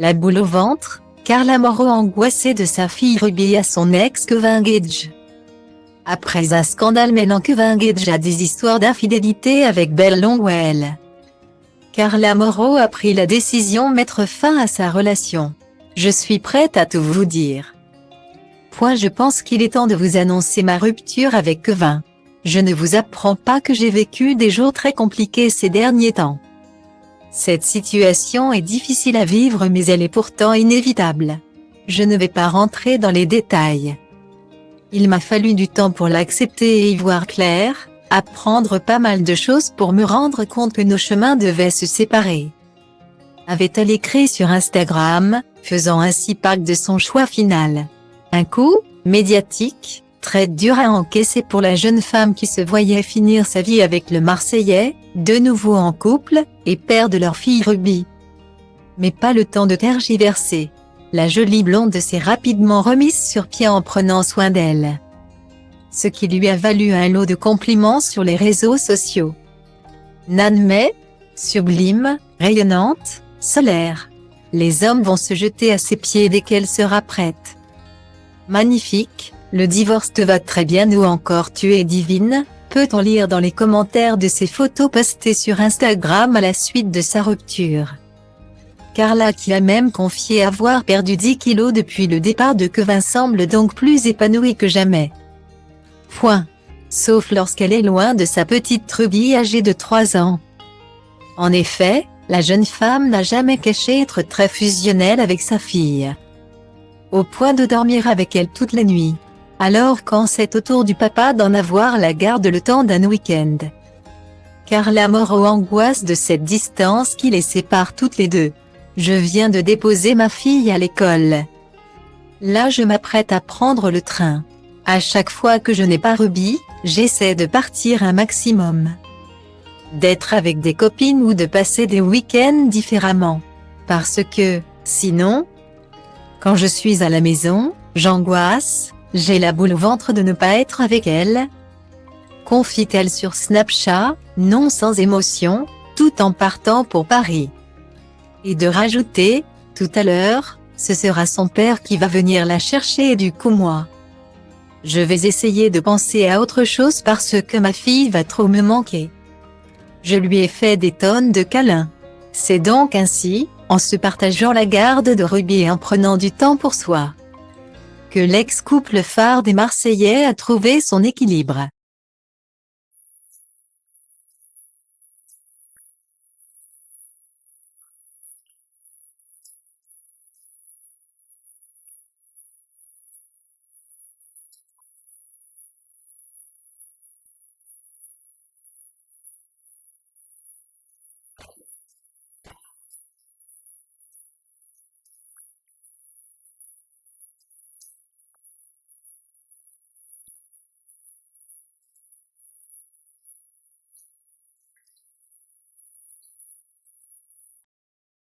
La boule au ventre, Carla Moreau angoissée de sa fille Ruby à son ex Kevin Gage. Après un scandale mêlant Kevin Gage à des histoires d'infidélité avec Belle Longwell, Carla Moreau a pris la décision de mettre fin à sa relation. Je suis prête à tout vous dire. Je pense qu'il est temps de vous annoncer ma rupture avec Kevin. Je ne vous apprends pas que j'ai vécu des jours très compliqués ces derniers temps. Cette situation est difficile à vivre mais elle est pourtant inévitable. Je ne vais pas rentrer dans les détails. Il m'a fallu du temps pour l'accepter et y voir clair, apprendre pas mal de choses pour me rendre compte que nos chemins devaient se séparer. Avait-elle écrit sur Instagram, faisant ainsi part de son choix final. Un coup médiatique, très dur à encaisser pour la jeune femme qui se voyait finir sa vie avec le Marseillais, de nouveau en couple, et père de leur fille Ruby. Mais pas le temps de tergiverser. La jolie blonde s'est rapidement remise sur pied en prenant soin d'elle. Ce qui lui a valu un lot de compliments sur les réseaux sociaux. Nan mais, sublime, rayonnante, solaire. Les hommes vont se jeter à ses pieds dès qu'elle sera prête. Magnifique, le divorce te va très bien ou encore tu es divine, peut-on lire dans les commentaires de ses photos postées sur Instagram à la suite de sa rupture. Carla qui a même confié avoir perdu 10 kilos depuis le départ de Kevin semble donc plus épanouie que jamais. Sauf lorsqu'elle est loin de sa petite Ruby âgée de 3 ans. En effet, la jeune femme n'a jamais caché être très fusionnelle avec sa fille. Au point de dormir avec elle toutes les nuits. Alors quand c'est au tour du papa d'en avoir la garde le temps d'un week-end. Carla Moreau angoisse de cette distance qui les sépare toutes les deux. Je viens de déposer ma fille à l'école. Là je m'apprête à prendre le train. À chaque fois que je n'ai pas Ruby, j'essaie de partir un maximum. D'être avec des copines ou de passer des week-ends différemment. Parce que, sinon, quand je suis à la maison, j'angoisse, j'ai la boule au ventre de ne pas être avec elle. Confie-t-elle sur Snapchat, non sans émotion, tout en partant pour Paris. Et de rajouter, tout à l'heure, ce sera son père qui va venir la chercher et du coup moi. Je vais essayer de penser à autre chose parce que ma fille va trop me manquer. Je lui ai fait des tonnes de câlins. C'est donc ainsi, en se partageant la garde de Ruby et en prenant du temps pour soi, que l'ex-couple phare des Marseillais a trouvé son équilibre.